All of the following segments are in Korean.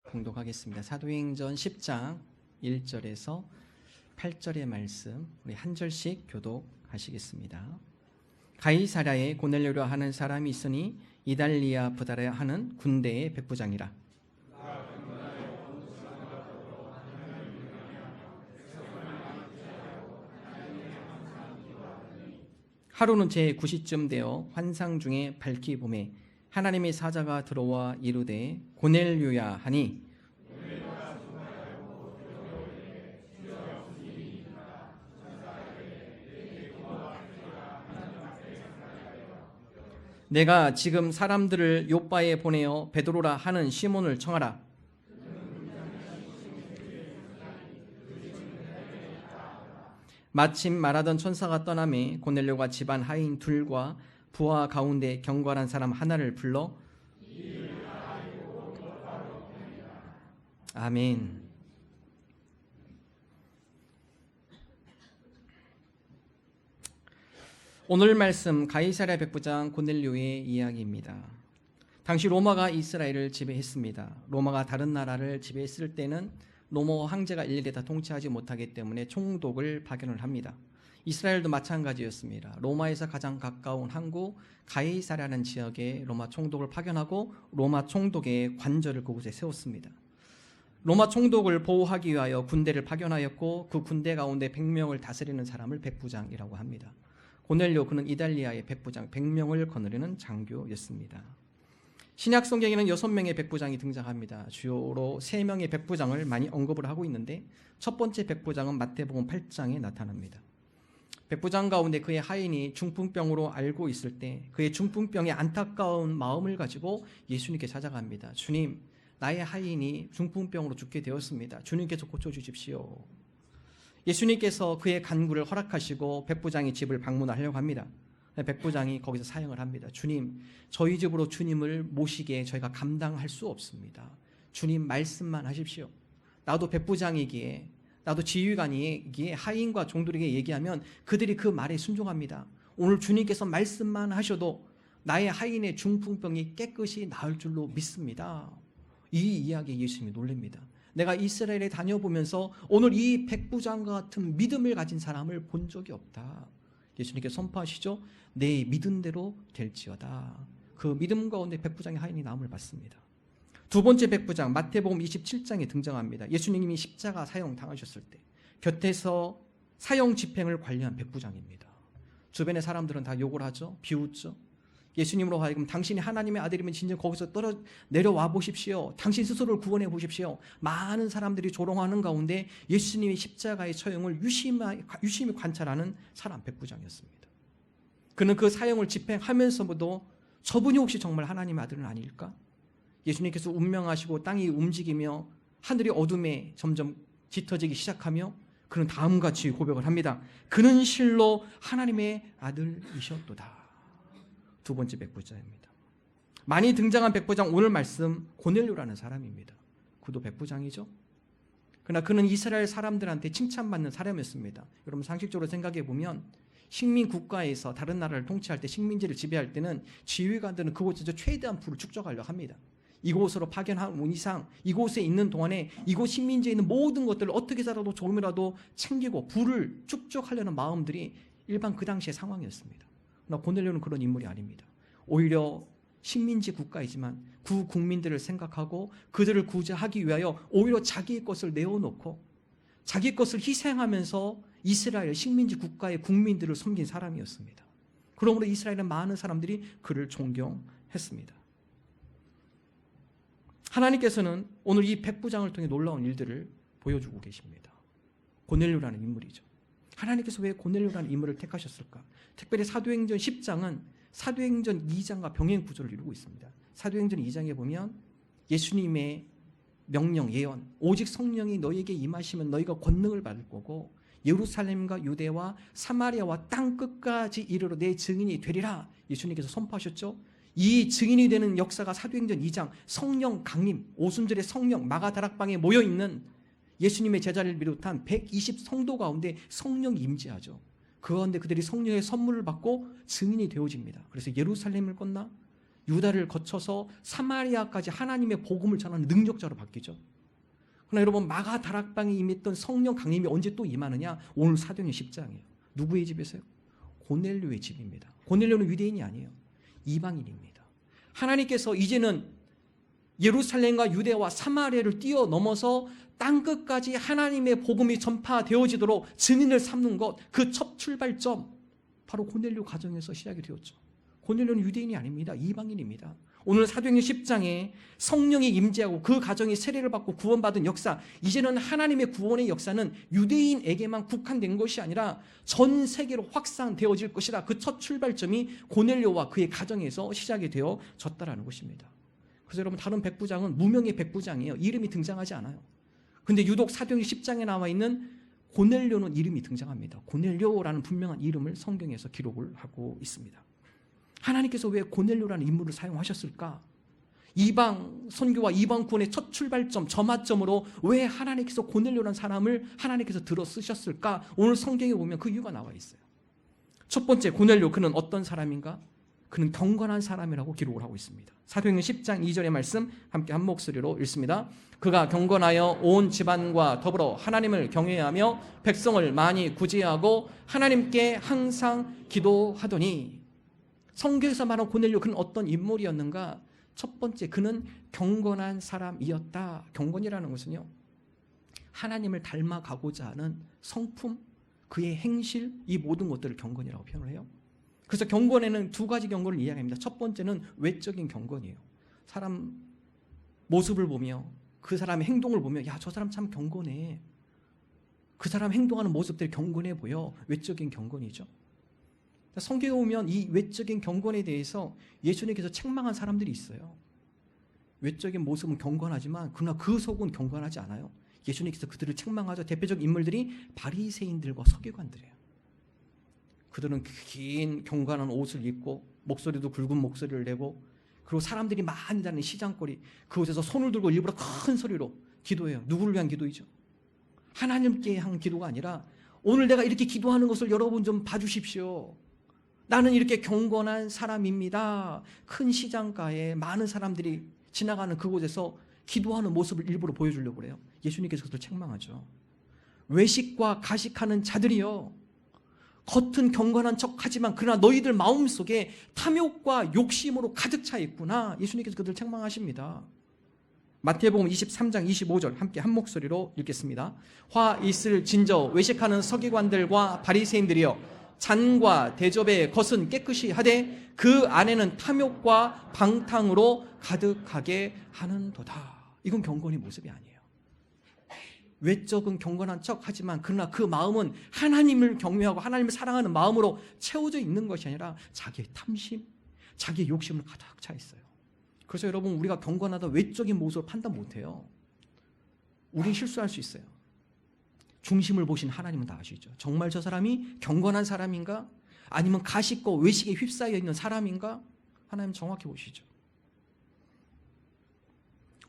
봉독하겠습니다. 사도행전 10장 1절에서 8절의 말씀 우리 한 절씩 교독하시겠습니다. 가이사랴에 고넬료라 하는 사람이 있으니 이달리아 부다라 하는 군대의 백부장이라. 하루는 제9시쯤 되어 환상 중에 밝히 보매 하나님의 사자가 들어와 이르되 고넬료야 하니 내가 지금 사람들을 요바에 보내어 베드로라 하는 시몬을 청하라. 마침 말하던 천사가 떠나매 고넬료가 집안 하인 둘과 부하 가운데 경건한 사람 하나를 불러 아멘. 오늘 말씀 가이사랴 백부장 고넬료의 이야기입니다. 당시 로마가 이스라엘을 지배했습니다. 로마가 다른 나라를 지배했을 때는 로마 황제가 일일이 다 통치하지 못하기 때문에 총독을 파견을 합니다. 이스라엘도 마찬가지였습니다. 로마에서 가장 가까운 항구 가이사랴라는 지역에 로마 총독을 파견하고 로마 총독의 관절을 그곳에 세웠습니다. 로마 총독을 보호하기 위하여 군대를 파견하였고 그 군대 가운데 100명을 다스리는 사람을 백부장이라고 합니다. 고넬료 그는 이달리아의 백부장 100명을 거느리는 장교였습니다. 신약 성경에는 6명의 백부장이 등장합니다. 주요로 3명의 백부장을 많이 언급을 하고 있는데 첫 번째 백부장은 마태복음 8장에 나타납니다. 백부장 가운데 그의 하인이 중풍병으로 앓고 있을 때 그의 중풍병의 안타까운 마음을 가지고 예수님께 찾아갑니다. 주님, 나의 하인이 중풍병으로 죽게 되었습니다. 주님께서 고쳐주십시오. 예수님께서 그의 간구를 허락하시고 백부장의 집을 방문하려고 합니다. 백부장이 거기서 사역을 합니다. 주님, 저희 집으로 주님을 모시기에 저희가 감당할 수 없습니다. 주님 말씀만 하십시오. 나도 백부장이기에 나도 지휘관이기에 하인과 종들에게 얘기하면 그들이 그 말에 순종합니다. 오늘 주님께서 말씀만 하셔도 나의 하인의 중풍병이 깨끗이 나을 줄로 믿습니다. 이 이야기에 예수님이 놀랍니다. 내가 이스라엘에 다녀보면서 오늘 이 백부장과 같은 믿음을 가진 사람을 본 적이 없다. 예수님께 선포하시죠. 내 믿은 대로 될지어다. 그 믿음 가운데 백부장의 하인이 나음을 받습니다. 두 번째 백부장 마태복음 27장에 등장합니다. 예수님이 십자가 사형 당하셨을 때 곁에서 사형 집행을 관리한 백부장입니다. 주변의 사람들은 다 욕을 하죠. 비웃죠. 예수님으로 하여금 당신이 하나님의 아들이면 진정 거기서 내려와 보십시오. 당신 스스로를 구원해 보십시오. 많은 사람들이 조롱하는 가운데 예수님의 십자가의 처형을 유심히 관찰하는 사람 백부장이었습니다. 그는 그 사형을 집행하면서도 저분이 혹시 정말 하나님의 아들은 아닐까? 예수님께서 운명하시고 땅이 움직이며 하늘이 어둠에 점점 짙어지기 시작하며 그는 다음같이 고백을 합니다. 그는 실로 하나님의 아들이셨도다. 두 번째 백부장입니다. 많이 등장한 백부장 오늘 말씀 고넬료라는 사람입니다. 그도 백부장이죠. 그러나 그는 이스라엘 사람들한테 칭찬받는 사람이었습니다. 여러분 상식적으로 생각해 보면 식민 국가에서 다른 나라를 통치할 때 식민지를 지배할 때는 지휘관들은 그곳에서 최대한 부를 축적하려고 합니다. 이곳으로 파견한 이상 이곳에 있는 동안에 이곳 식민지에 있는 모든 것들을 어떻게 해서라도 조금이라도 챙기고 부를 축적하려는 마음들이 일반 그 당시의 상황이었습니다. 그러나 고넬료는 그런 인물이 아닙니다. 오히려 식민지 국가이지만 그 국민들을 생각하고 그들을 구제하기 위하여 오히려 자기의 것을 내어놓고 자기 것을 희생하면서 이스라엘 식민지 국가의 국민들을 섬긴 사람이었습니다. 그러므로 이스라엘의 많은 사람들이 그를 존경했습니다. 하나님께서는 오늘 이 백부장을 통해 놀라운 일들을 보여주고 계십니다. 고넬료라는 인물이죠. 하나님께서 왜 고넬료라는 인물을 택하셨을까? 특별히 사도행전 10장은 사도행전 2장과 병행 구조를 이루고 있습니다. 사도행전 2장에 보면 예수님의 명령, 예언, 오직 성령이 너희에게 임하시면 너희가 권능을 받을 거고 예루살렘과 유대와 사마리아와 땅 끝까지 이르러 내 증인이 되리라. 예수님께서 선포하셨죠. 이 증인이 되는 역사가 사도행전 2장 성령 강림, 오순절의 성령 마가다락방에 모여있는 예수님의 제자를 비롯한 120 성도 가운데 성령이 임재하죠. 그 가운데 그들이 성령의 선물을 받고 증인이 되어집니다. 그래서 예루살렘을 건너 유다를 거쳐서 사마리아까지 하나님의 복음을 전하는 능력자로 바뀌죠. 그러나 여러분, 마가 다락방에 임했던 성령 강림이 언제 또 임하느냐? 오늘 사도행전 10장이에요. 누구의 집에서요? 고넬료의 집입니다. 고넬료는 유대인이 아니에요. 이방인입니다. 하나님께서 이제는 예루살렘과 유대와 사마리아를 뛰어넘어서 땅끝까지 하나님의 복음이 전파되어지도록 증인을 삼는 것, 그 첫 출발점, 바로 고넬료 가정에서 시작이 되었죠. 고넬료는 유대인이 아닙니다. 이방인입니다. 오늘 사도행전 10장에 성령이 임재하고 그 가정이 세례를 받고 구원받은 역사, 이제는 하나님의 구원의 역사는 유대인에게만 국한된 것이 아니라 전 세계로 확산되어질 것이다. 그 첫 출발점이 고넬료와 그의 가정에서 시작이 되어졌다라는 것입니다. 그래서 여러분, 다른 백부장은 무명의 백부장이에요. 이름이 등장하지 않아요. 근데 유독 사도행전 10장에 나와 있는 고넬료는 이름이 등장합니다. 고넬료라는 분명한 이름을 성경에서 기록을 하고 있습니다. 하나님께서 왜 고넬료라는 인물을 사용하셨을까? 이방 선교와 이방 구원의 첫 출발점, 점화점으로 왜 하나님께서 고넬료라는 사람을 하나님께서 들어 쓰셨을까? 오늘 성경에 보면 그 이유가 나와 있어요. 첫 번째, 고넬료, 그는 어떤 사람인가? 그는 경건한 사람이라고 기록을 하고 있습니다. 사도행전 10장 2절의 말씀 함께 한 목소리로 읽습니다. 그가 경건하여 온 집안과 더불어 하나님을 경외하며 백성을 많이 구제하고 하나님께 항상 기도하더니. 성경에서 말하는 고넬료, 그는 어떤 인물이었는가? 첫 번째, 그는 경건한 사람이었다. 경건이라는 것은요, 하나님을 닮아가고자 하는 성품, 그의 행실, 이 모든 것들을 경건이라고 표현을 해요. 그래서 경건에는 두 가지 경건을 이야기합니다. 첫 번째는 외적인 경건이에요. 사람 모습을 보며 그 사람의 행동을 보며, 야, 저 사람 참 경건해. 그 사람 행동하는 모습들이 경건해 보여. 외적인 경건이죠. 성경에 보면 이 외적인 경건에 대해서 예수님께서 책망한 사람들이 있어요. 외적인 모습은 경건하지만 그러나 그 속은 경건하지 않아요. 예수님께서 그들을 책망하죠. 대표적 인물들이 바리새인들과 서기관들이에요. 그들은 긴 경건한 옷을 입고 목소리도 굵은 목소리를 내고, 그리고 사람들이 많이 다니는 시장거리, 그곳에서 손을 들고 일부러 큰 소리로 기도해요. 누구를 위한 기도이죠? 하나님께 한 기도가 아니라, 오늘 내가 이렇게 기도하는 것을 여러분 좀 봐주십시오. 나는 이렇게 경건한 사람입니다. 큰 시장가에 많은 사람들이 지나가는 그곳에서 기도하는 모습을 일부러 보여주려고 그래요. 예수님께서 그들을 책망하죠. 외식과 가식하는 자들이요, 겉은 경건한 척하지만 그러나 너희들 마음속에 탐욕과 욕심으로 가득 차 있구나. 예수님께서 그들을 책망하십니다. 마태복음 23장 25절 함께 한 목소리로 읽겠습니다. 화 있을 진저 외식하는 서기관들과 바리새인들이여, 잔과 대접의 것은 깨끗이 하되 그 안에는 탐욕과 방탕으로 가득하게 하는도다. 이건 경건의 모습이 아니에요. 외적은 경건한 척 하지만 그러나 그 마음은 하나님을 경외하고 하나님을 사랑하는 마음으로 채워져 있는 것이 아니라 자기의 탐심, 자기의 욕심을 가득 차 있어요. 그래서 여러분, 우리가 경건하다 외적인 모습을 판단 못해요. 우린 실수할 수 있어요. 중심을 보신 하나님은 다 아시죠. 정말 저 사람이 경건한 사람인가? 아니면 가식과 외식에 휩싸여 있는 사람인가? 하나님 정확히 보시죠.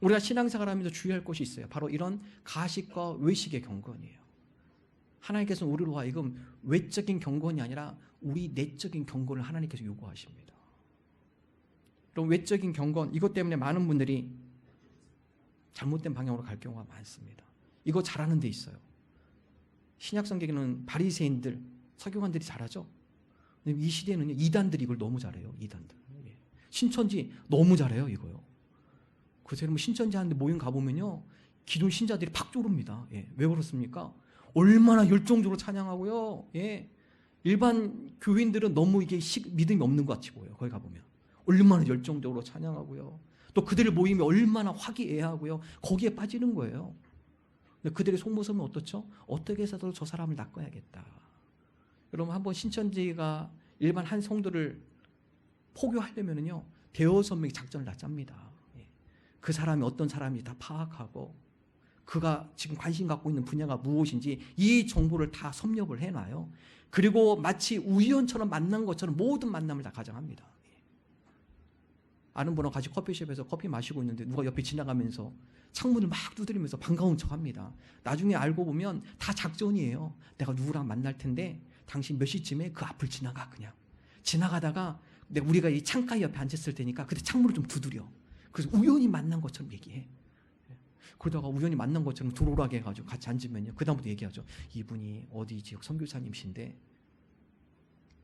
우리가 신앙생활하면서 주의할 것이 있어요. 바로 이런 가식과 외식의 경건이에요. 하나님께서는 우리로 하여금 외적인 경건이 아니라 우리 내적인 경건을 하나님께서 요구하십니다. 그럼 외적인 경건, 이것 때문에 많은 분들이 잘못된 방향으로 갈 경우가 많습니다. 이거 잘하는 데 있어요. 신약 성경에는 바리새인들, 서기관들이 잘하죠. 이 시대에는 이단들이 이걸 너무 잘해요. 이단들. 신천지 너무 잘해요. 이거요. 그래서 여러분, 신천지 하는데 모임 가보면요, 기존 신자들이 팍 졸릅니다. 왜 그렇습니까? 얼마나 열정적으로 찬양하고요. 일반 교인들은 너무 이게 믿음이 없는 것 같이 보여요. 거기 가보면 얼마나 열정적으로 찬양하고요. 또 그들의 모임이 얼마나 화기애애하고요. 거기에 빠지는 거예요. 근데 그들의 속모습은 어떻죠? 어떻게 해서도 저 사람을 낚아야겠다. 여러분, 한번 신천지가 일반 한 성도를 포교하려면요, 대여섯 명이 작전을 다 짭니다. 그 사람이 어떤 사람인지 다 파악하고 그가 지금 관심 갖고 있는 분야가 무엇인지 이 정보를 다 섭렵을 해놔요. 그리고 마치 우연처럼 만난 것처럼 모든 만남을 다 가정합니다. 아는 분하고 같이 커피숍에서 커피 마시고 있는데 누가 옆에 지나가면서 창문을 막 두드리면서 반가운 척합니다. 나중에 알고 보면 다 작전이에요. 내가 누구랑 만날 텐데 당신 몇 시쯤에 그 앞을 지나가. 그냥 지나가다가 우리가 이 창가 옆에 앉았을 테니까 그때 창문을 좀 두드려. 그래서 우연히 만난 것처럼 얘기해. 그러다가 우연히 만난 것처럼 들어오라게 해가지고 같이 앉으면요, 그 다음부터 얘기하죠. 이분이 어디 지역 선교사님이신데,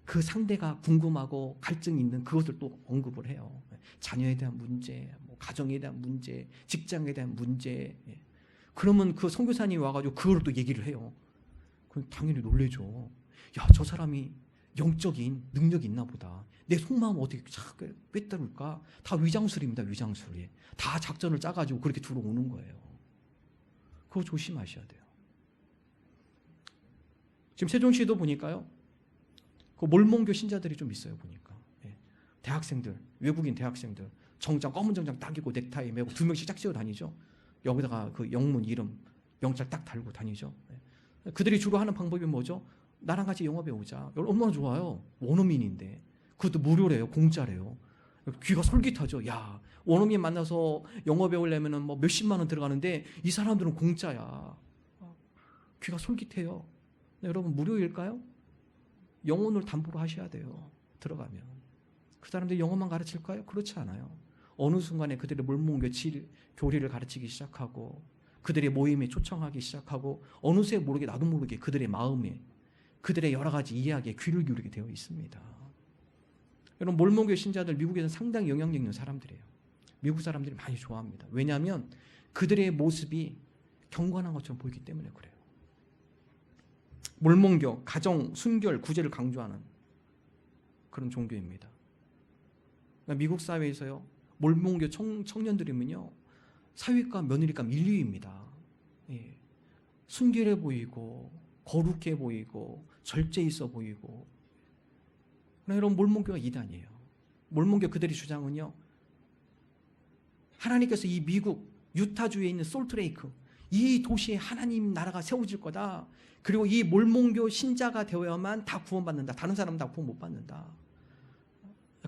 그 상대가 궁금하고 갈증이 있는 그것을 또 언급을 해요. 자녀에 대한 문제, 뭐 가정에 대한 문제, 직장에 대한 문제. 그러면 그 선교사님이 와가지고 그걸 또 얘기를 해요. 그럼 당연히 놀래죠. 야, 저 사람이 영적인 능력이 있나 보다. 내 속마음 어떻게 꿰뚫을까? 다 위장술입니다. 위장술이. 다 작전을 짜가지고 그렇게 들어오는 거예요. 그거 조심하셔야 돼요. 지금 세종시도 보니까요, 그 몰몬교 신자들이 좀 있어요. 보니까 대학생들, 외국인 대학생들 정장, 검은 정장 딱 입고 넥타이 메고 2명씩 짝지어 다니죠. 여기다가 그 영문 이름 명찰 딱 달고 다니죠. 그들이 주로 하는 방법이 뭐죠? 나랑 같이 영어 배우자. 얼마나 좋아요. 원어민인데 그것도 무료래요. 공짜래요. 귀가 솔깃하죠. 야, 원어민 만나서 영어 배우려면 뭐 몇십만 원 들어가는데 이 사람들은 공짜야. 귀가 솔깃해요. 여러분, 무료일까요? 영혼을 담보로 하셔야 돼요. 들어가면. 그 사람들이 영어만 가르칠까요? 그렇지 않아요. 어느 순간에 그들의 몰몬교 교리를 가르치기 시작하고 그들의 모임에 초청하기 시작하고 어느새 모르게 나도 모르게 그들의 마음에 그들의 여러 가지 이야기에 귀를 기울이게 되어 있습니다. 여러분, 몰몬교 신자들 미국에서는 상당히 영향력 있는 사람들이에요. 미국 사람들이 많이 좋아합니다. 왜냐하면 그들의 모습이 경건한 것처럼 보이기 때문에 그래요. 몰몬교, 가정, 순결, 구제를 강조하는 그런 종교입니다. 그러니까 미국 사회에서요, 몰몬교 청년들이면요, 사위감, 며느리감 1, 2위입니다. 예. 순결해 보이고 거룩해 보이고 절제 있어 보이고. 그러나 여러분, 몰몬교가 이단이에요. 몰몬교 그들의 주장은요, 하나님께서 이 미국 유타주에 있는 솔트레이크, 이 도시에 하나님 나라가 세워질 거다. 그리고 이 몰몬교 신자가 되어야만 다 구원받는다. 다른 사람은 다 구원 못 받는다.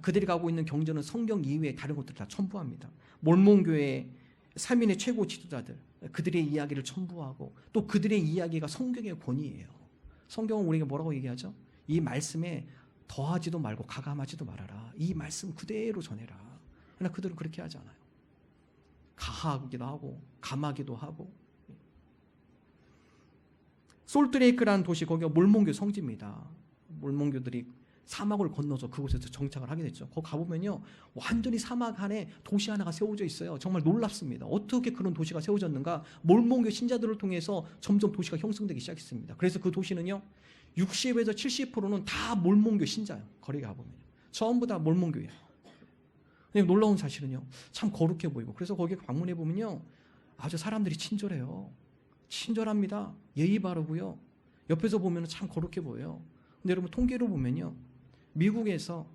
그들이 가고 있는 경전은 성경 이외에 다른 것들 다 첨부합니다. 몰몬교의 3인의 최고 지도자들, 그들의 이야기를 첨부하고 또 그들의 이야기가 성경의 권위예요. 성경은 우리에게 뭐라고 얘기하죠? 이 말씀에 더하지도 말고 가감하지도 말아라. 이 말씀 그대로 전해라. 그러나 그들은 그렇게 하지 않아요. 가하기도 하고 감하기도 하고. 솔트레이크라는 도시, 거기가 몰몬교 성지입니다. 몰몬교들이 사막을 건너서 그곳에서 정착을 하게 됐죠. 거기 가보면요, 완전히 사막 안에 도시 하나가 세워져 있어요. 정말 놀랍습니다. 어떻게 그런 도시가 세워졌는가? 몰몬교 신자들을 통해서 점점 도시가 형성되기 시작했습니다. 그래서 그 도시는요, 60에서 70%는 다 몰몬교 신자예요. 거기 가보면요, 전부 다 몰몬교예요. 놀라운 사실은요, 참 거룩해 보이고, 그래서 거기 방문해 보면요, 아주 사람들이 친절해요. 친절합니다. 예의 바르고요. 옆에서 보면 참 거룩해 보여요. 근데 여러분, 통계로 보면요, 미국에서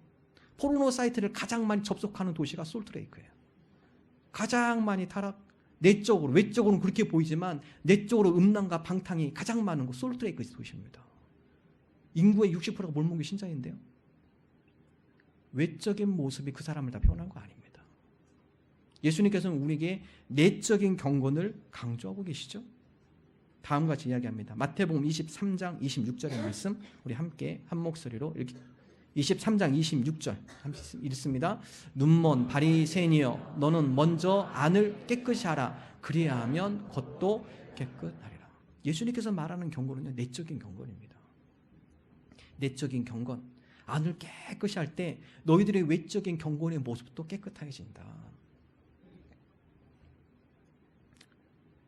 포르노 사이트를 가장 많이 접속하는 도시가 솔트레이크예요. 가장 많이 내적으로, 외적으로는 그렇게 보이지만 내적으로 음란과 방탕이 가장 많은 곳 솔트레이크 도시입니다. 인구의 60%가 몰몬교 신자인데요, 외적인 모습이 그 사람을 다 표현한 거 아닙니다. 예수님께서는 우리에게 내적인 경건을 강조하고 계시죠. 다음과 같이 이야기합니다. 마태복음 23장 26절의 말씀, 우리 함께 한 목소리로 23장 26절 읽습니다. 눈먼 바리새인이여, 너는 먼저 안을 깨끗이 하라. 그리하면 겉도 깨끗하리라. 예수님께서 말하는 경건은요, 내적인 경건입니다. 내적인 경건, 안을 깨끗이 할 때 너희들의 외적인 경건의 모습도 깨끗해진다.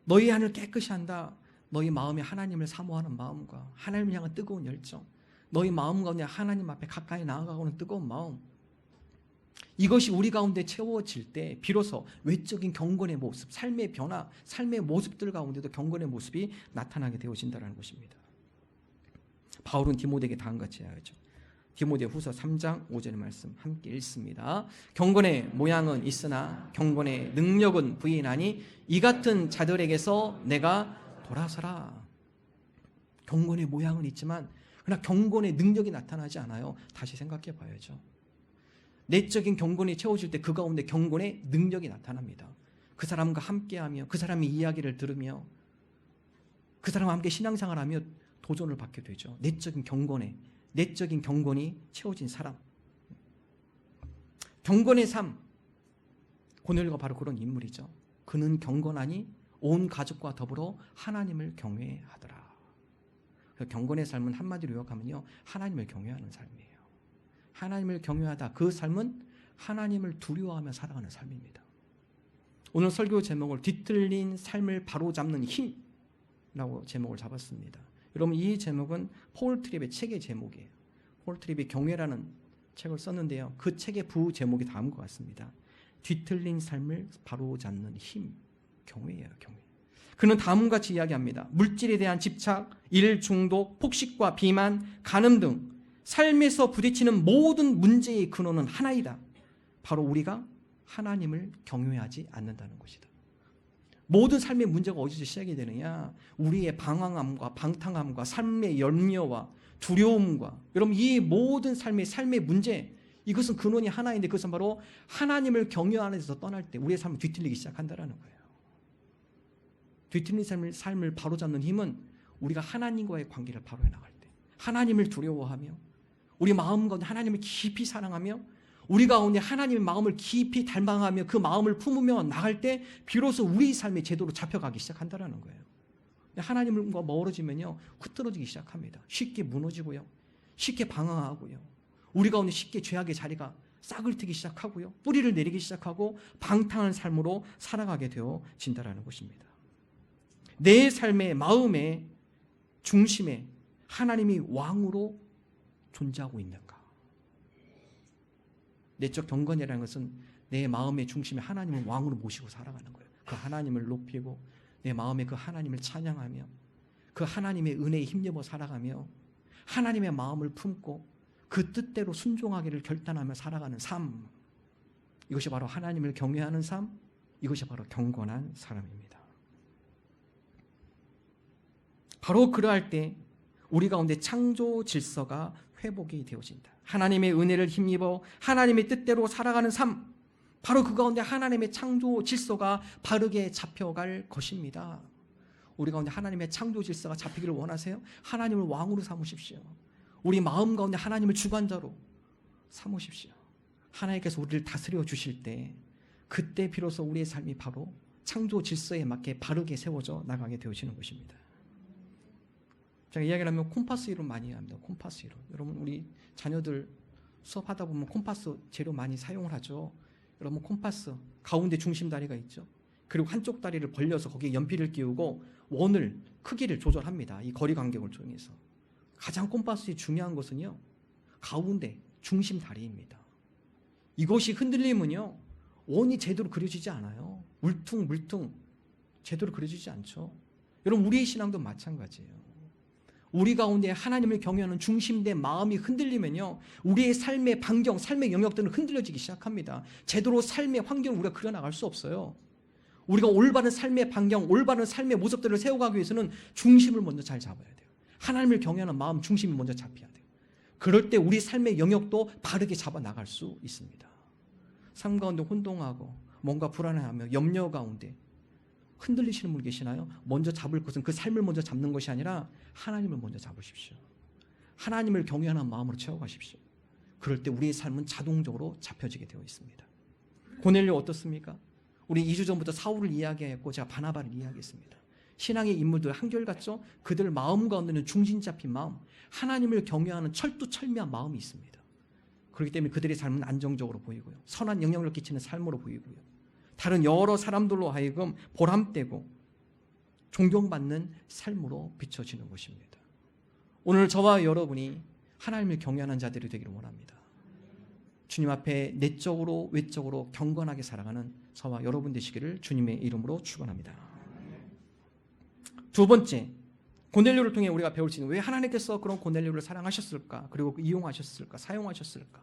너희 안을 깨끗이 한다. 너희 마음에 하나님을 사모하는 마음과 하나님을 향한 뜨거운 열정, 너희 마음 가운데 하나님 앞에 가까이 나아가고는 뜨거운 마음, 이것이 우리 가운데 채워질 때 비로소 외적인 경건의 모습, 삶의 변화, 삶의 모습들 가운데도 경건의 모습이 나타나게 되어진다는 것입니다. 바울은 디모데에게 다음같이 이야기하죠. 디모데 후서 3장 5절의 말씀 함께 읽습니다. 경건의 모양은 있으나 경건의 능력은 부인하니 이 같은 자들에게서 내가 돌아서라. 경건의 모양은 있지만 그러나 경건의 능력이 나타나지 않아요. 다시 생각해 봐야죠. 내적인 경건이 채워질 때 그 가운데 경건의 능력이 나타납니다. 그 사람과 함께하며 그 사람의 이야기를 들으며 그 사람과 함께 신앙생활하며 도전을 받게 되죠. 내적인 경건이 채워진 사람. 경건의 삶. 고넬료가 바로 그런 인물이죠. 그는 경건하니 온 가족과 더불어 하나님을 경외하더라. 경건의 삶은 한마디로 요약하면요, 하나님을 경외하는 삶이에요. 하나님을 경외하다. 그 삶은 하나님을 두려워하며 살아가는 삶입니다. 오늘 설교 제목을 뒤틀린 삶을 바로잡는 힘이라고 제목을 잡았습니다. 여러분, 이 제목은 폴 트립의 책의 제목이에요. 폴 트립이 경외라는 책을 썼는데요, 그 책의 부제목이 다음과 같습니다. 뒤틀린 삶을 바로잡는 힘. 경외예요, 경외. 그는 다음과 같이 이야기합니다. 물질에 대한 집착, 일 중독, 폭식과 비만, 간음 등 삶에서 부딪히는 모든 문제의 근원은 하나이다. 바로 우리가 하나님을 경외하지 않는다는 것이다. 모든 삶의 문제가 어디서 시작이 되느냐? 우리의 방황함과 방탕함과 삶의 염려와 두려움과, 여러분, 이 모든 삶의 문제, 이것은 근원이 하나인데, 그것은 바로 하나님을 경외하는 데서 떠날 때 우리의 삶을 뒤틀리기 시작한다는 거예요. 뒤틀린 삶을 바로잡는 힘은 우리가 하나님과의 관계를 바로해 나갈 때, 하나님을 두려워하며 우리 마음 가운데 하나님을 깊이 사랑하며 우리 가운데 하나님의 마음을 깊이 닮아가며 그 마음을 품으며 나갈 때 비로소 우리 삶이 제대로 잡혀가기 시작한다는 거예요. 하나님과 멀어지면요, 흐트러지기 시작합니다. 쉽게 무너지고요, 쉽게 방황하고요, 우리 가운데 쉽게 죄악의 자리가 싹을 트기 시작하고요, 뿌리를 내리기 시작하고 방탕한 삶으로 살아가게 되어진다는 것입니다. 내 삶의 마음의 중심에 하나님이 왕으로 존재하고 있는가? 내적 경건이라는 것은 내 마음의 중심에 하나님을 왕으로 모시고 살아가는 거예요. 그 하나님을 높이고 내 마음에 그 하나님을 찬양하며 그 하나님의 은혜에 힘입어 살아가며 하나님의 마음을 품고 그 뜻대로 순종하기를 결단하며 살아가는 삶, 이것이 바로 하나님을 경외하는 삶, 이것이 바로 경건한 사람입니다. 바로 그러할 때 우리 가운데 창조 질서가 회복이 되어진다. 하나님의 은혜를 힘입어 하나님의 뜻대로 살아가는 삶, 바로 그 가운데 하나님의 창조 질서가 바르게 잡혀갈 것입니다. 우리 가운데 하나님의 창조 질서가 잡히기를 원하세요? 하나님을 왕으로 삼으십시오. 우리 마음 가운데 하나님을 주관자로 삼으십시오. 하나님께서 우리를 다스려 주실 때, 그때 비로소 우리의 삶이 바로 창조 질서에 맞게 바르게 세워져 나가게 되어지는 것입니다. 제가 이야기를 하면 콤파스 이론 많이 합니다. 콤파스 이론. 여러분, 우리 자녀들 수업하다 보면 콤파스 재료 많이 사용을 하죠. 여러분, 콤파스 가운데 중심 다리가 있죠. 그리고 한쪽 다리를 벌려서 거기에 연필을 끼우고 원을 크기를 조절합니다. 이 거리 간격을 통해서. 가장 콤파스의 중요한 것은요, 가운데 중심 다리입니다. 이것이 흔들리면요, 원이 제대로 그려지지 않아요. 울퉁불퉁 제대로 그려지지 않죠. 여러분, 우리의 신앙도 마찬가지예요. 우리 가운데 하나님을 경외하는 중심된 마음이 흔들리면요, 우리의 삶의 반경, 삶의 영역들은 흔들려지기 시작합니다. 제대로 삶의 환경을 우리가 그려나갈 수 없어요. 우리가 올바른 삶의 반경, 올바른 삶의 모습들을 세워가기 위해서는 중심을 먼저 잘 잡아야 돼요. 하나님을 경외하는 마음 중심이 먼저 잡혀야 돼요. 그럴 때 우리 삶의 영역도 바르게 잡아 나갈 수 있습니다. 삶 가운데 혼동하고 뭔가 불안해하며 염려 가운데 흔들리시는 분 계시나요? 먼저 잡을 것은 그 삶을 먼저 잡는 것이 아니라 하나님을 먼저 잡으십시오. 하나님을 경외하는 마음으로 채워가십시오. 그럴 때 우리의 삶은 자동적으로 잡혀지게 되어 있습니다. 고넬료 어떻습니까? 우리 2주 전부터 사울을 이야기했고 제가 바나바를 이야기했습니다. 신앙의 인물들 한결같죠? 그들 마음 가운데는 중심 잡힌 마음, 하나님을 경외하는 철두철미한 마음이 있습니다. 그렇기 때문에 그들의 삶은 안정적으로 보이고요, 선한 영향을 끼치는 삶으로 보이고요, 다른 여러 사람들로 하여금 보람되고 존경받는 삶으로 비춰지는 것입니다. 오늘 저와 여러분이 하나님을 경외하는 자들이 되기를 원합니다. 주님 앞에 내적으로 외적으로 경건하게 살아가는 저와 여러분 되시기를 주님의 이름으로 축원합니다. 두 번째, 고넬료를 통해 우리가 배울 수 있는, 왜 하나님께서 그런 고넬료를 사랑하셨을까, 그리고 이용하셨을까, 사용하셨을까?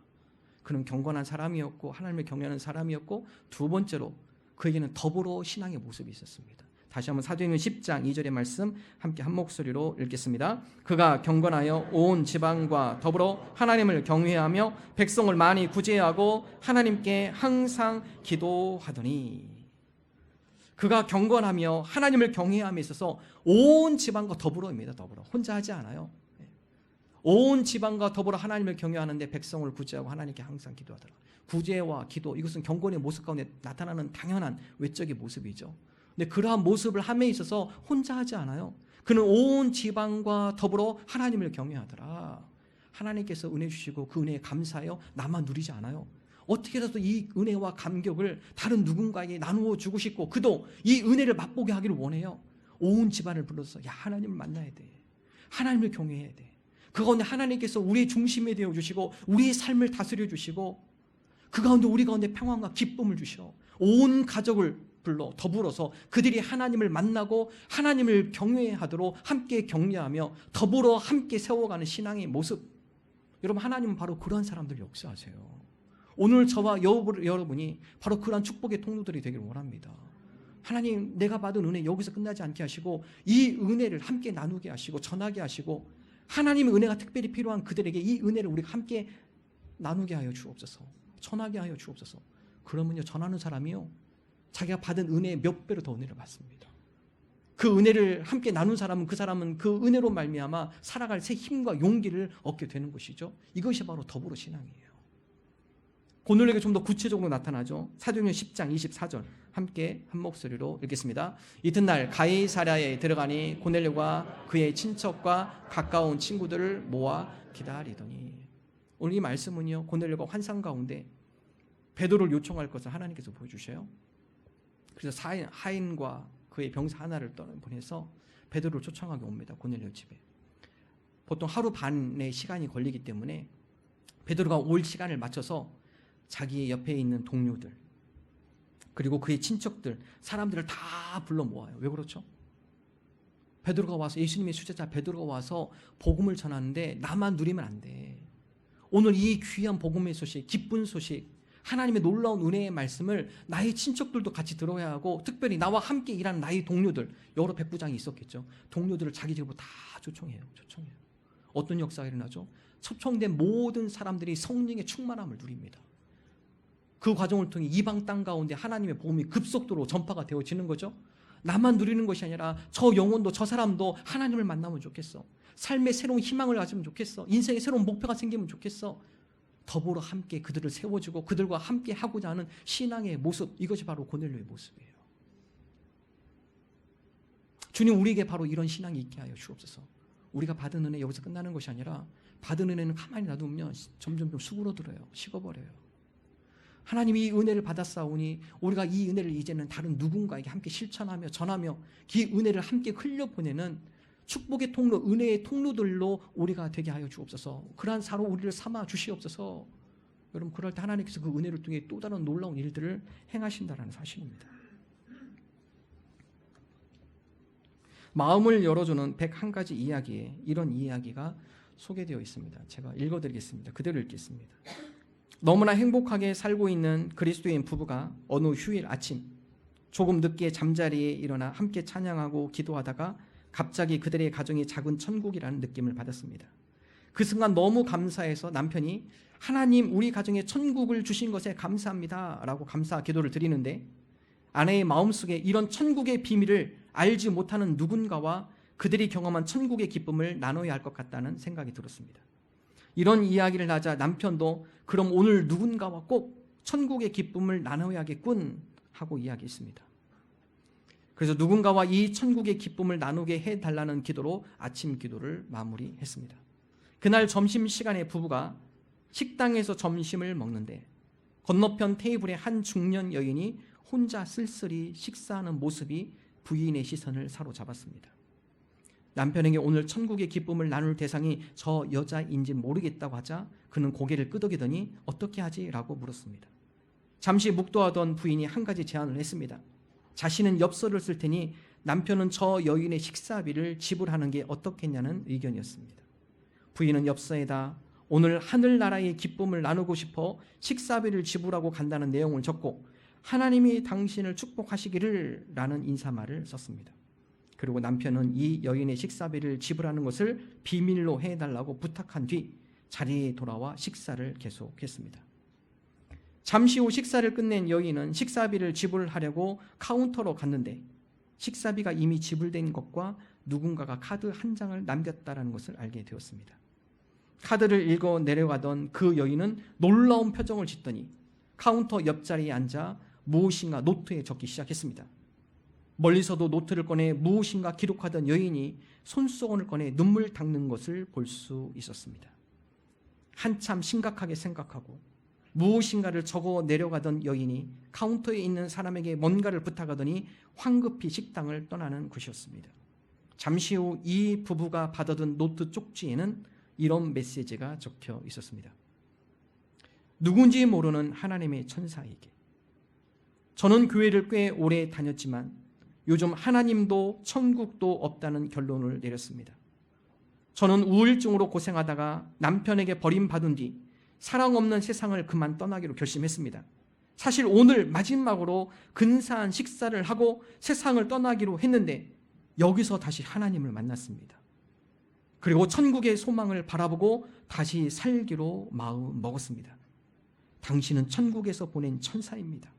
그는 경건한 사람이었고 하나님을 경외하는 사람이었고, 두 번째로 그에게는 더불어 신앙의 모습이 있었습니다. 다시 한번 사도행전 10장 2절의 말씀 함께 한 목소리로 읽겠습니다. 그가 경건하여 온 지방과 더불어 하나님을 경외하며 백성을 많이 구제하고 하나님께 항상 기도하더니, 그가 경건하며 하나님을 경외함에 있어서 온 지방과 더불어입니다. 더불어, 혼자 하지 않아요. 온 지방과 더불어 하나님을 경외하는데 백성을 구제하고 하나님께 항상 기도하더라. 구제와 기도, 이것은 경건의 모습 가운데 나타나는 당연한 외적인 모습이죠. 근데 그러한 모습을 함에 있어서 혼자 하지 않아요. 그는 온 지방과 더불어 하나님을 경외하더라. 하나님께서 은혜 주시고 그 은혜에 감사하여 나만 누리지 않아요. 어떻게 해서 이 은혜와 감격을 다른 누군가에게 나누어 주고 싶고 그도 이 은혜를 맛보게 하기를 원해요. 온 집안을 불러서 야, 하나님을 만나야 돼. 하나님을 경외해야 돼. 그 가운데 하나님께서 우리의 중심이 되어 주시고 우리의 삶을 다스려 주시고 그 가운데 우리 가운데 평안과 기쁨을 주셔. 온 가족을 불러 더불어서 그들이 하나님을 만나고 하나님을 경외하도록 함께 격려하며 더불어 함께 세워가는 신앙의 모습. 여러분, 하나님은 바로 그러한 사람들 역사하세요. 오늘 저와 여러분이 바로 그러한 축복의 통로들이 되기를 원합니다. 하나님, 내가 받은 은혜 여기서 끝나지 않게 하시고 이 은혜를 함께 나누게 하시고 전하게 하시고 하나님의 은혜가 특별히 필요한 그들에게 이 은혜를 우리가 함께 나누게 하여 주옵소서. 전하게 하여 주옵소서. 그러면요, 전하는 사람이요, 자기가 받은 은혜의 몇 배로 더 은혜를 받습니다. 그 은혜를 함께 나눈 사람은 그 사람은 그 은혜로 말미암아 살아갈 새 힘과 용기를 얻게 되는 것이죠. 이것이 바로 더불어 신앙이에요. 고넬료에게 좀 더 구체적으로 나타나죠. 사도행전 10장 24절 함께 한 목소리로 읽겠습니다. 이튿날 가이사랴에 들어가니 고넬료가 그의 친척과 가까운 친구들을 모아 기다리더니. 오늘 이 말씀은요, 고넬료가 환상 가운데 베드로를 요청할 것을 하나님께서 보여주셔요. 그래서 하인과 그의 병사 하나를 보내서 베드로를 초청하게 옵니다. 고넬료 집에. 보통 하루 반의 시간이 걸리기 때문에 베드로가 올 시간을 맞춰서 자기의 옆에 있는 동료들 그리고 그의 친척들, 사람들을 다 불러 모아요. 왜 그렇죠? 베드로가 와서, 예수님의 수제자 베드로가 와서 복음을 전하는데 나만 누리면 안 돼. 오늘 이 귀한 복음의 소식, 기쁜 소식, 하나님의 놀라운 은혜의 말씀을 나의 친척들도 같이 들어야 하고, 특별히 나와 함께 일하는 나의 동료들, 여러 백부장이 있었겠죠. 동료들을 자기 집으로 다 초청해요. 어떤 역사가 일어나죠? 초청된 모든 사람들이 성령의 충만함을 누립니다. 그 과정을 통해 이방 땅 가운데 하나님의 복음이 급속도로 전파가 되어지는 거죠. 나만 누리는 것이 아니라 저 영혼도, 저 사람도 하나님을 만나면 좋겠어. 삶의 새로운 희망을 가지면 좋겠어. 인생의 새로운 목표가 생기면 좋겠어. 더불어 함께 그들을 세워주고 그들과 함께 하고자 하는 신앙의 모습, 이것이 바로 고넬료의 모습이에요. 주님, 우리에게 바로 이런 신앙이 있게 하여 주옵소서. 우리가 받은 은혜 여기서 끝나는 것이 아니라 받은 은혜는 가만히 놔두면 점점 수그러들어요. 식어버려요. 하나님이 이 은혜를 받았사오니 우리가 이 은혜를 이제는 다른 누군가에게 함께 실천하며 전하며 이 은혜를 함께 흘려보내는 축복의 통로, 은혜의 통로들로 우리가 되게 하여 주옵소서. 그러한 사로 우리를 삼아 주시옵소서. 여러분, 그럴 때 하나님께서 그 은혜를 통해 또 다른 놀라운 일들을 행하신다는 사실입니다. 마음을 열어주는 101가지 이야기에 이런 이야기가 소개되어 있습니다. 제가 읽어드리겠습니다. 그대로 읽겠습니다. 너무나 행복하게 살고 있는 그리스도인 부부가 어느 휴일 아침 조금 늦게 잠자리에 일어나 함께 찬양하고 기도하다가 갑자기 그들의 가정이 작은 천국이라는 느낌을 받았습니다. 그 순간 너무 감사해서 남편이 하나님, 우리 가정에 천국을 주신 것에 감사합니다 라고 감사 기도를 드리는데, 아내의 마음속에 이런 천국의 비밀을 알지 못하는 누군가와 그들이 경험한 천국의 기쁨을 나눠야 할 것 같다는 생각이 들었습니다. 이런 이야기를 하자 남편도 그럼 오늘 누군가와 꼭 천국의 기쁨을 나눠야겠군 하고 이야기했습니다. 그래서 누군가와 이 천국의 기쁨을 나누게 해달라는 기도로 아침 기도를 마무리했습니다. 그날 점심시간에 부부가 식당에서 점심을 먹는데 건너편 테이블에 한 중년 여인이 혼자 쓸쓸히 식사하는 모습이 부인의 시선을 사로잡았습니다. 남편에게 오늘 천국의 기쁨을 나눌 대상이 저 여자인지 모르겠다고 하자 그는 고개를 끄덕이더니 어떻게 하지? 라고 물었습니다. 잠시 묵도하던 부인이 한 가지 제안을 했습니다. 자신은 엽서를 쓸 테니 남편은 저 여인의 식사비를 지불하는 게 어떻겠냐는 의견이었습니다. 부인은 엽서에다 오늘 하늘나라의 기쁨을 나누고 싶어 식사비를 지불하고 간다는 내용을 적고 하나님이 당신을 축복하시기를 라는 인사말을 썼습니다. 그리고 남편은 이 여인의 식사비를 지불하는 것을 비밀로 해달라고 부탁한 뒤 자리에 돌아와 식사를 계속했습니다. 잠시 후 식사를 끝낸 여인은 식사비를 지불하려고 카운터로 갔는데 식사비가 이미 지불된 것과 누군가가 카드 한 장을 남겼다는 것을 알게 되었습니다. 카드를 읽어 내려가던 그 여인은 놀라운 표정을 짓더니 카운터 옆자리에 앉아 무엇인가 노트에 적기 시작했습니다. 멀리서도 노트를 꺼내 무엇인가 기록하던 여인이 손수건을 꺼내 눈물 닦는 것을 볼 수 있었습니다. 한참 심각하게 생각하고 무엇인가를 적어 내려가던 여인이 카운터에 있는 사람에게 뭔가를 부탁하더니 황급히 식당을 떠나는 것이었습니다. 잠시 후 이 부부가 받아든 노트 쪽지에는 이런 메시지가 적혀 있었습니다. 누군지 모르는 하나님의 천사에게, 저는 교회를 꽤 오래 다녔지만 요즘 하나님도 천국도 없다는 결론을 내렸습니다. 저는 우울증으로 고생하다가 남편에게 버림받은 뒤 사랑 없는 세상을 그만 떠나기로 결심했습니다. 사실 오늘 마지막으로 근사한 식사를 하고 세상을 떠나기로 했는데 여기서 다시 하나님을 만났습니다. 그리고 천국의 소망을 바라보고 다시 살기로 마음 먹었습니다. 당신은 천국에서 보낸 천사입니다.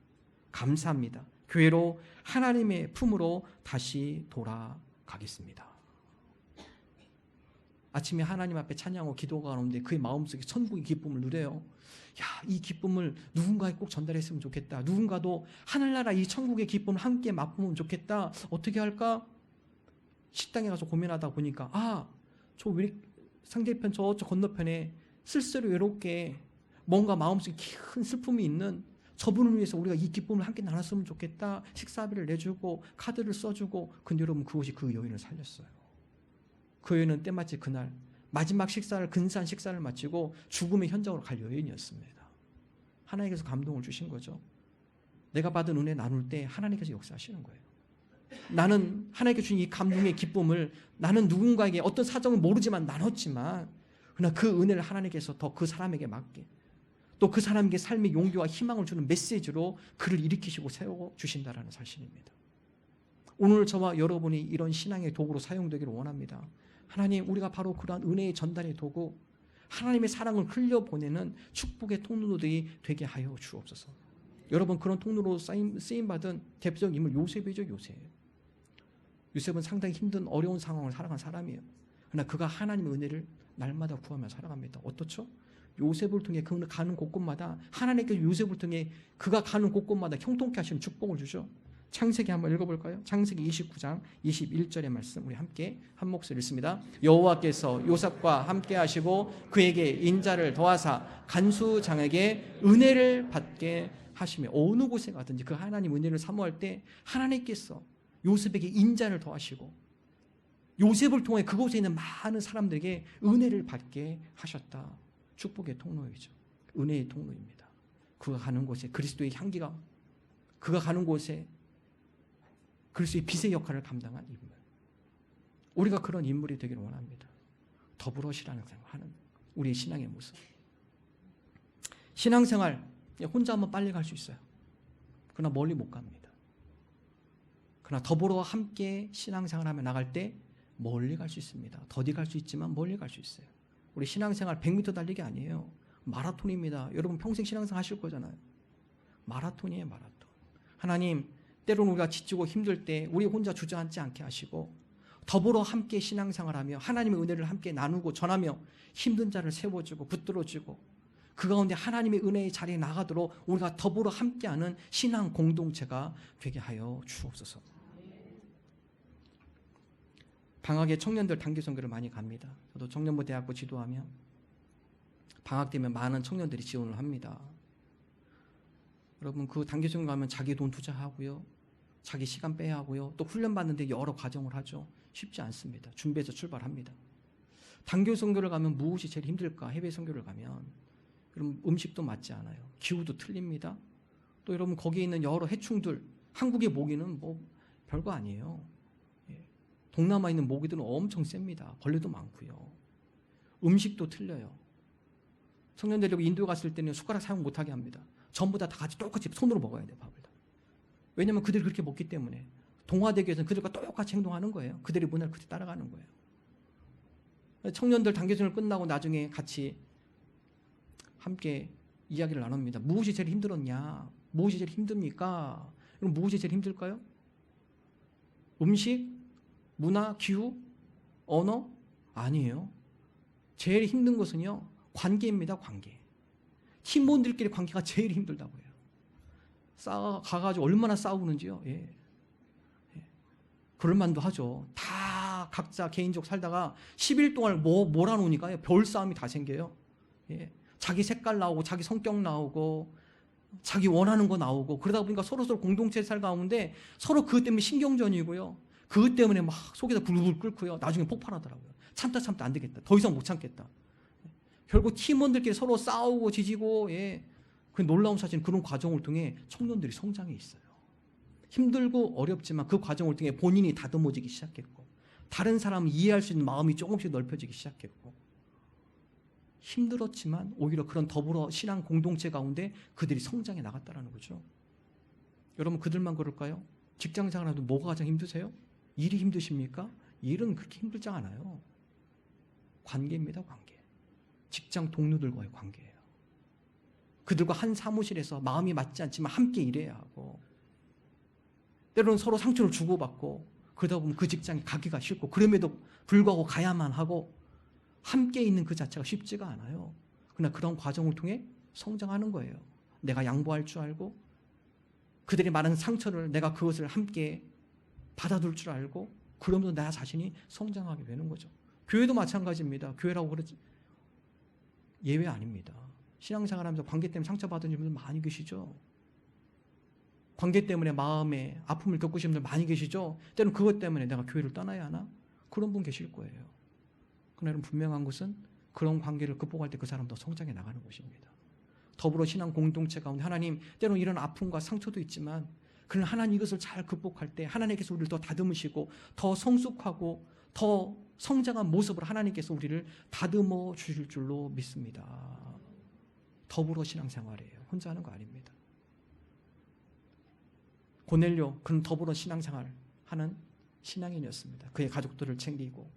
감사합니다. 교회로 하나님의 품으로 다시 돌아가겠습니다. 아침에 하나님 앞에 찬양하고 기도가 오는데 그의 마음속에 천국의 기쁨을 누려요. 이 기쁨을 누군가에 꼭 전달했으면 좋겠다. 누군가도 하늘나라 이 천국의 기쁨을 함께 맛보면 좋겠다. 어떻게 할까? 식당에 가서 고민하다 보니까 저 상대편 저쪽 건너편에 쓸쓸히 외롭게 뭔가 마음속에 큰 슬픔이 있는 저분을 위해서 우리가 이 기쁨을 함께 나눴으면 좋겠다. 식사비를 내주고 카드를 써주고, 근데 여러분 그것이 그 여인을 살렸어요. 그 여인은 때마치 그날 마지막 식사를, 근사한 식사를 마치고 죽음의 현장으로 갈 여인이었습니다. 하나님께서 감동을 주신 거죠. 내가 받은 은혜 나눌 때 하나님께서 역사하시는 거예요. 나는 하나님께 주신 이 감동의 기쁨을 나는 누군가에게 어떤 사정은 모르지만 나눴지만, 그러나 그 은혜를 하나님께서 더 그 사람에게 맡게, 또 그 사람에게 삶의 용기와 희망을 주는 메시지로 그를 일으키시고 세워주신다는 사실입니다. 오늘 저와 여러분이 이런 신앙의 도구로 사용되기를 원합니다. 하나님, 우리가 바로 그러한 은혜의 전달의 도구, 하나님의 사랑을 흘려보내는 축복의 통로들이 되게 하여 주옵소서. 여러분, 그런 통로로 쓰임받은 대표적인 인물 요셉이죠. 요셉은 상당히 힘든 어려운 상황을 살아간 사람이에요. 그러나 그가 하나님의 은혜를 날마다 구하며 살아갑니다. 어떻죠? 요셉을 통해 그가 가는 곳곳마다 하나님께서 요셉을 통해 그가 가는 곳곳마다 형통케 하시는 축복을 주죠. 창세기 한번 읽어볼까요? 창세기 29장 21절의 말씀 우리 함께 한 목소리 읽습니다. 여호와께서 요셉과 함께 하시고 그에게 인자를 더하사 간수장에게 은혜를 받게 하시며, 어느 곳에 가든지 그 하나님 은혜를 사모할 때 하나님께서 요셉에게 인자를 더하시고 요셉을 통해 그곳에 있는 많은 사람들에게 은혜를 받게 하셨다. 축복의 통로이죠. 은혜의 통로입니다. 그가 가는 곳에 그리스도의 향기가, 그가 가는 곳에 그리스도의 빛의 역할을 감당한 인물, 우리가 그런 인물이 되기를 원합니다. 더불어 신앙생활하는 우리의 신앙의 모습. 신앙생활 혼자 하면 빨리 갈 수 있어요. 그러나 멀리 못 갑니다. 그러나 더불어 함께 신앙생활하며 나갈 때 멀리 갈 수 있습니다. 더디 갈 수 있지만 멀리 갈 수 있어요. 우리 신앙생활 100m 달리기 아니에요. 마라톤입니다. 여러분 평생 신앙생활 하실 거잖아요. 마라톤이에요. 마라톤. 하나님, 때로는 우리가 지치고 힘들 때 우리 혼자 주저앉지 않게 하시고 더불어 함께 신앙생활하며 하나님의 은혜를 함께 나누고 전하며 힘든 자를 세워주고 붙들어주고 그 가운데 하나님의 은혜의 자리에 나가도록 우리가 더불어 함께하는 신앙 공동체가 되게 하여 주옵소서. 방학에 청년들 단기 선교를 많이 갑니다. 저도 청년부 대학부 지도하며 방학 되면 많은 청년들이 지원을 합니다. 여러분, 그 단기 선교 가면 자기 돈 투자하고요, 자기 시간 빼야 하고요, 또 훈련 받는데 여러 과정을 하죠. 쉽지 않습니다. 준비해서 출발합니다. 단기 선교를 가면 무엇이 제일 힘들까? 해외 선교를 가면 여러분 음식도 맞지 않아요. 기후도 틀립니다. 또 여러분 거기에 있는 여러 해충들, 한국의 모기는 뭐 별거 아니에요. 동남아에 있는 모기들은 엄청 셉니다. 벌레도 많고요. 음식도 틀려요. 청년들이 인도 갔을 때는 숟가락 사용 못하게 합니다. 전부 다 같이 똑같이 손으로 먹어야 돼요. 밥을 다. 왜냐하면 그들이 그렇게 먹기 때문에 동화대교에서는 그들과 똑같이 행동하는 거예요. 그들의 문화를 그렇게 따라가는 거예요. 청년들 단계선을 끝나고 나중에 같이 함께 이야기를 나눕니다. 무엇이 제일 힘들었냐? 무엇이 제일 힘듭니까? 그럼 무엇이 제일 힘들까요? 음식? 문화? 기후? 언어? 아니에요. 제일 힘든 것은요, 관계입니다. 관계. 팀원들끼리 관계가 제일 힘들다고 해요. 가가지고 얼마나 싸우는지요. 예. 그럴 만도 하죠. 다 각자 개인적 살다가 10일 동안 몰아놓으니까요, 별 싸움이 다 생겨요. 예. 자기 색깔 나오고, 자기 성격 나오고, 자기 원하는 거 나오고, 그러다 보니까 서로 공동체 살 가운데 서로 그것 때문에 신경전이고요. 그것 때문에 막 속에서 불불 끓고요. 나중에 폭발하더라고요. 참다 안 되겠다. 더 이상 못 참겠다. 결국 팀원들끼리 서로 싸우고 지지고, 예. 그 놀라운 사실은 그런 과정을 통해 청년들이 성장해 있어요. 힘들고 어렵지만 그 과정을 통해 본인이 다듬어지기 시작했고, 다른 사람을 이해할 수 있는 마음이 조금씩 넓혀지기 시작했고, 힘들었지만 오히려 그런 더불어 신앙 공동체 가운데 그들이 성장해 나갔다는 거죠. 여러분, 그들만 그럴까요? 직장 생활하도 뭐가 가장 힘드세요? 일이 힘드십니까? 일은 그렇게 힘들지 않아요. 관계입니다. 관계. 직장 동료들과의 관계예요. 그들과 한 사무실에서 마음이 맞지 않지만 함께 일해야 하고, 때로는 서로 상처를 주고받고, 그러다 보면 그 직장에 가기가 싫고, 그럼에도 불구하고 가야만 하고, 함께 있는 그 자체가 쉽지가 않아요. 그러나 그런 과정을 통해 성장하는 거예요. 내가 양보할 줄 알고, 그들이 말하는 상처를 내가 그것을 함께 받아둘 줄 알고, 그러면서 나 자신이 성장하게 되는 거죠. 교회도 마찬가지입니다. 교회라고 그러지 예외 아닙니다. 신앙생활하면서 관계 때문에 상처받은 분들 많이 계시죠. 관계 때문에 마음에 아픔을 겪으신 분들 많이 계시죠. 때로는 그것 때문에 내가 교회를 떠나야 하나? 그런 분 계실 거예요. 그러나 분명한 것은 그런 관계를 극복할 때 그 사람도 성장해 나가는 것입니다. 더불어 신앙 공동체 가운데 하나님, 때로는 이런 아픔과 상처도 있지만, 그러나 하나님 이것을 잘 극복할 때 하나님께서 우리를 더 다듬으시고 더 성숙하고 더 성장한 모습으로 하나님께서 우리를 다듬어 주실 줄로 믿습니다. 더불어 신앙생활이에요. 혼자 하는 거 아닙니다. 고넬료, 그는 더불어 신앙생활 하는 신앙인이었습니다. 그의 가족들을 챙기고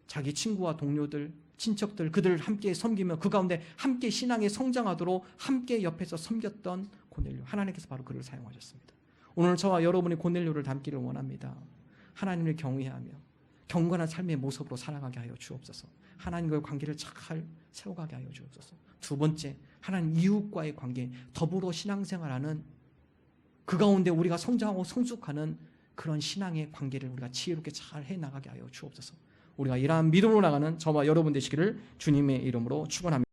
자기 친구와 동료들, 친척들, 그들을 함께 섬기며 그 가운데 함께 신앙에 성장하도록 함께 옆에서 섬겼던 고넬료. 하나님께서 바로 그를 사용하셨습니다. 오늘 저와 여러분이 고넬료를 닮기를 원합니다. 하나님을 경외하며 경건한 삶의 모습으로 살아가게 하여 주옵소서. 하나님과의 관계를 잘 세워가게 하여 주옵소서. 두 번째, 하나님 이웃과의 관계, 더불어 신앙생활하는 그 가운데 우리가 성장하고 성숙하는 그런 신앙의 관계를 우리가 지혜롭게 잘 해나가게 하여 주옵소서. 우리가 이러한 믿음으로 나가는 저와 여러분 되시기를 주님의 이름으로 축원합니다.